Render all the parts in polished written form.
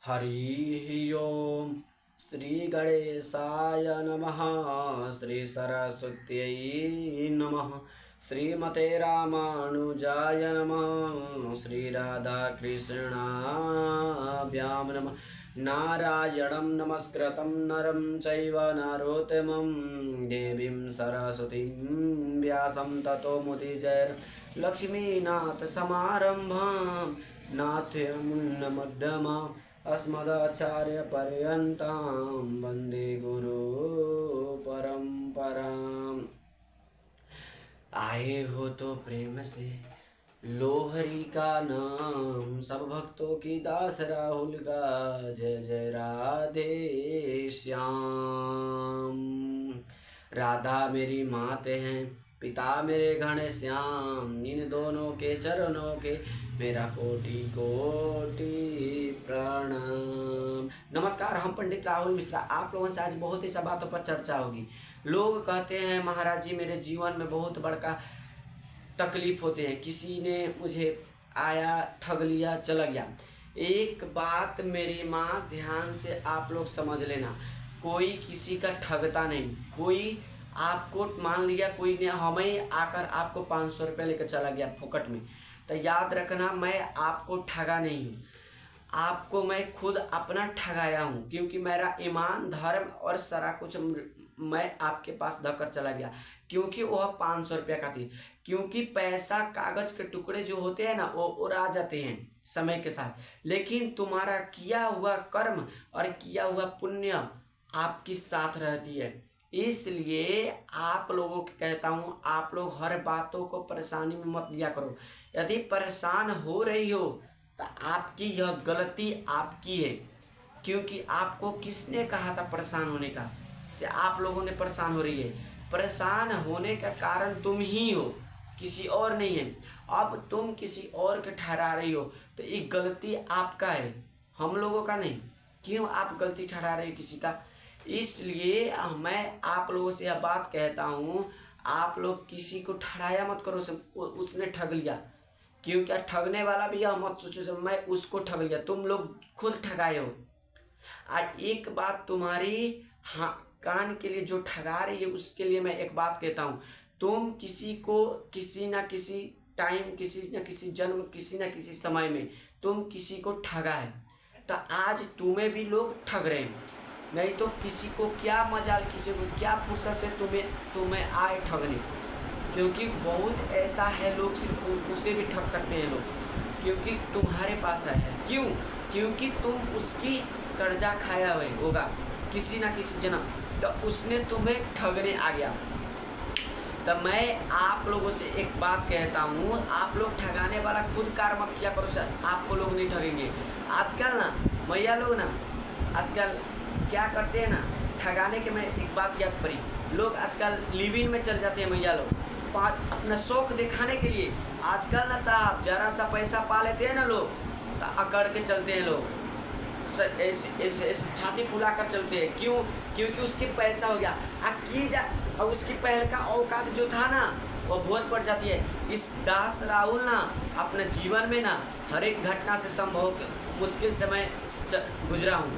हरि ओम। श्री गणेशाय नमः। श्री सरस्वत्यै नमः। श्रीमते रामानुजाय नमः। श्री राधा कृष्णाभ्यां नमः। नारायणं नमस्कृतं नरं चैव नरोत्तमं देवीं सरस्वतीं व्यासं ततो मुदिजैर् लक्ष्मीनाथसमारम्भां नाथ्यमुन्नमध्यमाम् अस्मदाचार्यपर्यन्तां वन्दे गुरुपरम्पराम्। आए हो तो प्रेम से लो हरि का नाम, सब भक्तों की दास राहुल का जय जय राधे श्याम। राधा मेरी माते हैं, पिता मेरे घनश्याम, इन दोनों के चरणों के मेरा कोटि कोटि प्रणाम। नमस्कार, हम पंडित राहुल मिश्रा। आप लोगों से आज बहुत ही सा बातों पर चर्चा होगी। लोग कहते हैं महाराज जी मेरे जीवन में बहुत बड़का तकलीफ होते हैं, किसी ने मुझे आया ठग लिया चला गया। एक बात मेरी माँ ध्यान से आप लोग समझ लेना, कोई किसी का ठगता नहीं। कोई आपको मान लिया, कोई ने हमें आकर आपको 500 रुपये लेकर चला गया फोकट में, तो याद रखना मैं आपको ठगा नहीं हूँ, आपको मैं खुद अपना ठगाया हूँ। क्योंकि मेरा ईमान धर्म और सारा कुछ मैं आपके पास धकर चला गया, क्योंकि वह 500 रुपया का थी। क्योंकि पैसा कागज के टुकड़े जो होते हैं ना, वो उड़ा जाते हैं समय के साथ, लेकिन तुम्हारा किया हुआ कर्म और किया हुआ पुण्य आपकी साथ रहती है। इसलिए आप लोगों को कहता हूँ, आप लोग हर बातों को परेशानी में मत लिया करो। यदि परेशान हो रही हो तो आपकी यह गलती आपकी है, क्योंकि आपको किसने कहा था परेशान होने का, से आप लोगों ने परेशान हो रही है। परेशान होने का कारण तुम ही हो, किसी और नहीं है। अब तुम किसी और के ठहरा रही हो तो ये गलती आपका है, हम लोगों का नहीं। क्यों आप गलती ठहरा रहे हो किसी का? इसलिए मैं आप लोगों से यह बात कहता हूँ, आप लोग किसी को ठहराया मत करो उसने ठग लिया। क्योंकि ठगने वाला भी यह मत सोचो मैं उसको ठग लिया, तुम लोग खुद ठगाए हो। और एक बात तुम्हारी हाँ कान के लिए जो ठगा रही है उसके लिए मैं एक बात कहता हूँ, तुम किसी को किसी ना किसी टाइम, किसी न किसी जन्म, किसी न किसी समय में तुम किसी को ठगा है, तो आज तुम्हें भी लोग ठग रहे हैं। नहीं तो किसी को क्या मजाल, किसी को क्या फुर्सत से तुम्हें आए ठगने। क्योंकि बहुत ऐसा है लोग सिर्फ उसे भी ठग सकते हैं लोग, क्योंकि तुम्हारे पास है। क्यों? क्योंकि तुम उसकी कर्जा खाया हुए होगा किसी ना किसी जन्म, तो उसने तुम्हें ठगने आ गया। तो मैं आप लोगों से एक बात कहता हूँ, आप लोग ठगाने वाला खुद कार मत किया करो सर, आपको लोग नहीं ठगेंगे। आजकल ना मैया लोग ना आजकल क्या करते हैं ना, ठगाने के मैं एक बात याद पड़ी, लोग आजकल लिव इन में चल जाते हैं मैया लोग, अपना शौक दिखाने के लिए। आजकल ना साहब जरा सा पैसा पा लेते हैं ना लोग, तो अकड़ के चलते हैं लोग, ऐसे छाती फुला कर चलते हैं। क्यों? क्योंकि उसके पैसा हो गया और उसकी पहल का औकात जो था ना वो बहुत पड़ जाती है। इस दास राहुल ना अपने जीवन में ना हर एक घटना से संभव मुश्किल समय गुजरा हूँ।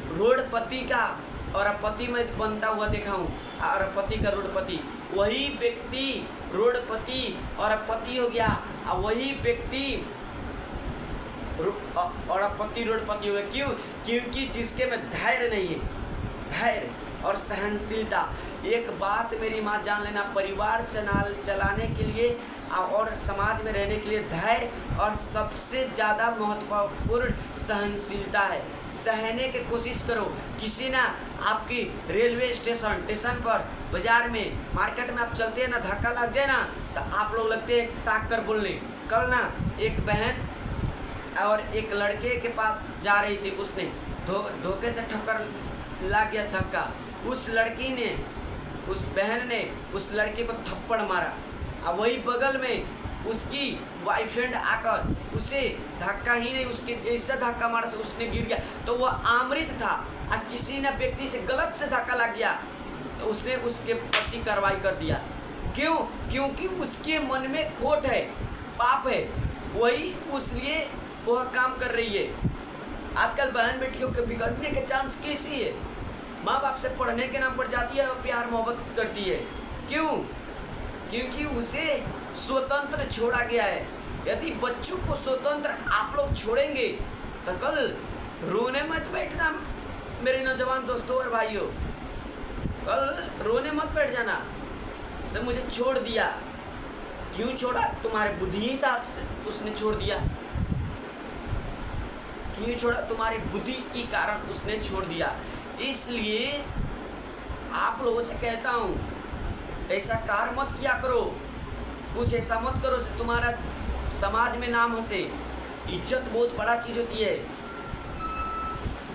रोडपति का और पति में बनता हुआ देखा हूँ, और पति का रोडपति, वही व्यक्ति रोडपति और पति हो गया, और वही व्यक्ति और पति रोडपति हो गया। क्यों? क्योंकि जिसके में धैर्य नहीं है, धैर्य और सहनशीलता। एक बात मेरी माँ जान लेना, परिवार चलाने के लिए और समाज में रहने के लिए धैर्य और सबसे ज़्यादा महत्वपूर्ण सहनशीलता है। सहने की कोशिश करो। किसी ना आपकी रेलवे स्टेशन पर, बाजार में, मार्केट में आप चलते हैं ना, धक्का लग जाए ना, तो आप लोग लगते हैं ताक कर बोलने। कल ना एक बहन और एक लड़के के पास जा रही थी, उसने धोखे से ठक्कर लग गया धक्का। उस लड़की ने, उस बहन ने उस लड़के को थप्पड़ मारा, और वही बगल में उसकी बॉयफ्रेंड आकर उसे धक्का ही नहीं, उसके ऐसा धक्का मारा से उसने गिर गया। तो वह आमृत था, और किसी ने व्यक्ति से गलत से धक्का लग गया तो उसने उसके प्रति कार्रवाई कर दिया। क्यों? क्योंकि उसके मन में खोट है, पाप है, वही उसलिए वह काम कर रही है। आजकल बहन बेटियों के बिगड़ने के चांस कैसी है? माँ बाप से पढ़ने के नाम पर जाती है और प्यार मोहब्बत करती है। क्यों? क्योंकि उसे स्वतंत्र छोड़ा गया है। यदि बच्चों को स्वतंत्र आप लोग छोड़ेंगे तो कल रोने मत बैठना मेरे नौजवान दोस्तों और भाइयों, कल रोने मत बैठ जाना से मुझे छोड़ दिया। क्यों छोड़ा? तुम्हारे बुद्धिहीनता से उसने छोड़ दिया। क्यों छोड़ा? तुम्हारी बुद्धि के कारण उसने छोड़ दिया। इसलिए आप लोगों से कहता हूँ, ऐसा कार्य मत किया करो, कुछ ऐसा मत करो से तुम्हारा समाज में नाम हंसे। इज्जत बहुत बड़ा चीज़ होती है।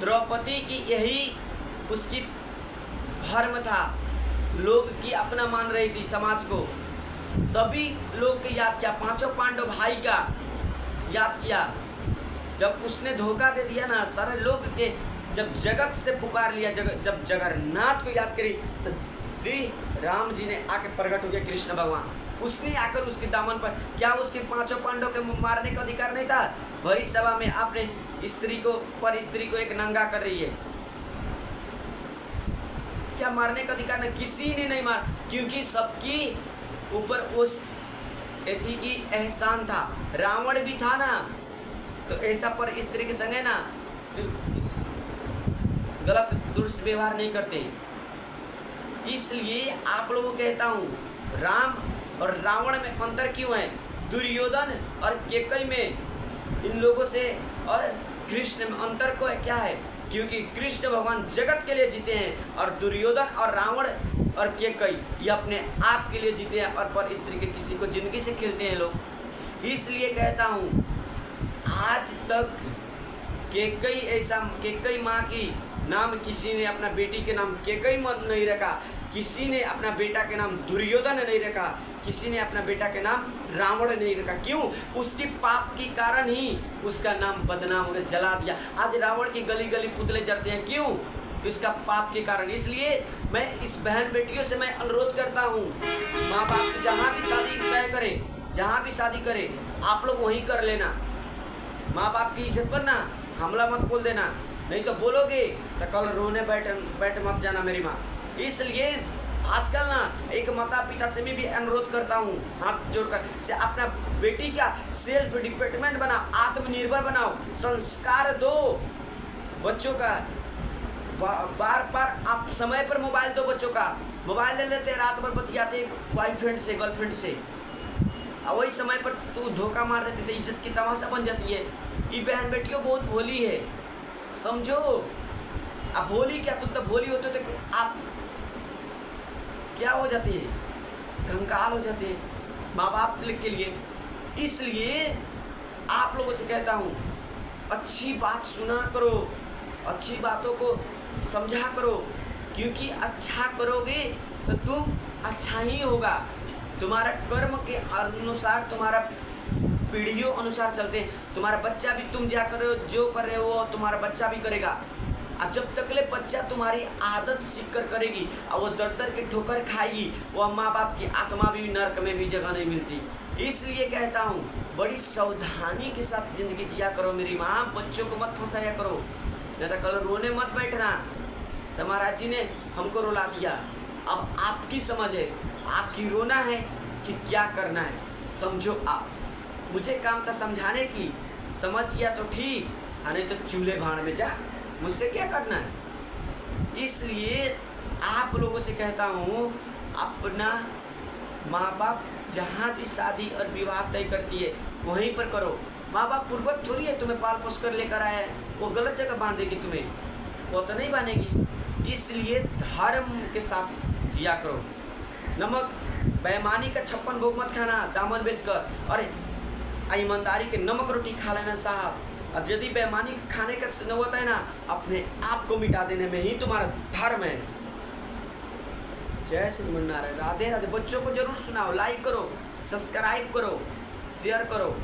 द्रौपदी की यही उसकी भर्म था, लोग की अपना मान रही थी समाज को। सभी लोग के याद किया, पांचों पांडव भाई का याद किया। जब उसने धोखा दे दिया ना, सारे लोग के जब जगत से पुकार लिया, जब जगन्नाथ को याद करी तो श्री राम जी ने आके प्रकट हो गया, कृष्ण भगवान। उसने आकर उसके दामन पर, क्या उसके पांचों पांडव के मारने का अधिकार नहीं था? भरी सभा में आपने स्त्री को एक नंगा कर रही है, क्या मारने का अधिकार नहीं? किसी ने नहीं मार, क्योंकि सबकी ऊपर उस एथी की एहसान था। रावण भी था ना, तो ऐसा पर स्त्री के संग है ना गलत दुष्व्यवहार नहीं करते। इसलिए आप लोगों को कहता हूँ, राम और रावण में अंतर क्यों है? दुर्योधन और केकई में इन लोगों से और कृष्ण में अंतर को क्या है? क्योंकि कृष्ण भगवान जगत के लिए जीते हैं और दुर्योधन और रावण और केकई ये अपने आप के लिए जीते हैं और पर स्त्री के किसी को जिंदगी से खेलते हैं लोग। इसलिए कहता हूँ, आज तक केकई माँ की नाम किसी ने अपना बेटी के नाम केकई मत नहीं रखा, किसी ने अपना बेटा के नाम दुर्योधन नहीं रखा, किसी ने अपना बेटा के नाम रावण नहीं रखा। क्यों? उसकी पाप के कारण ही उसका नाम बदनाम हो गया, जला दिया। आज रावण की गली गली पुतले जलते हैं, क्यों? इसका पाप के कारण। इसलिए मैं इस बहन बेटियों से मैं अनुरोध करता हूँ, माँ बाप जहाँ भी शादी तय करे, जहाँ भी शादी करे, आप लोग वहीं कर लेना। माँ बाप की इज्जत पर ना हमला मत बोल देना, नहीं तो बोलोगे तो कल रोने बैठ मत जाना मेरी माँ। इसलिए आजकल ना एक माता पिता से भी अनुरोध करता हूँ, हाथ जोड़कर से अपना बेटी का सेल्फ डिपेंडेंट बनाओ, आत्मनिर्भर बनाओ, संस्कार दो बच्चों का। बार बार आप समय पर मोबाइल दो बच्चों का। मोबाइल ले लेते, रात भर बतियाते बॉयफ्रेंड से गर्लफ्रेंड से, और वही समय पर तू धोखा मार देते थे, इज्जत की तमाशा बन जाती है। ये बहन बेटियों बहुत भोली है, समझो। अब भोली क्या, तुम तो भोली होते तो आप क्या हो जाते हैं? कंकाल हो जाते हैं माँ बाप के लिए। इसलिए आप लोगों से कहता हूँ, अच्छी बात सुना करो, अच्छी बातों को समझा करो, क्योंकि अच्छा करोगे तो तुम अच्छा ही होगा। तुम्हारा कर्म के अनुसार तुम्हारा पीढ़ियों अनुसार चलते हैं। तुम्हारा बच्चा भी तुम जो कर रहे हो तुम्हारा बच्चा भी करेगा। और जब तक ले बच्चा तुम्हारी आदत सीख कर करेगी और वो दर दर के ठोकर खाएगी, वो माँ बाप की आत्मा भी नर्क में भी जगह नहीं मिलती। इसलिए कहता हूँ, बड़ी सावधानी के साथ जिंदगी जिया करो मेरी माँ, बच्चों को मत फंसाया करो, नहीं तो कल रोने मत बैठना। महाराज जी ने हमको रुला दिया, अब आपकी समझ है, आपकी रोना है कि क्या करना है, समझो आप। मुझे काम था समझाने की, समझ गया तो ठीक, नहीं तो चूल्हे भाड़ में जा, मुझसे क्या करना है। इसलिए आप लोगों से कहता हूँ, अपना माँ बाप जहाँ भी शादी और विवाह तय करती है वहीं पर करो। माँ बाप पूर्वक थोड़ी है तुम्हें पाल पोस कर लेकर आया है, वो गलत जगह बांधेगी तुम्हें, वो तो नहीं बांधेगी। इसलिए धर्म के साथ जिया करो। नमक बेईमानी का 56 भोग मत खाना दामन बेचकर, और ईमानदारी के नमक रोटी खा लेना साहब। और यदि बेईमानी खाने का नौबत है ना, अपने आप को मिटा देने में ही तुम्हारा धर्म है। जय श्री नारायण, राधे राधे। बच्चों को जरूर सुनाओ, लाइक करो, सब्सक्राइब करो, शेयर करो।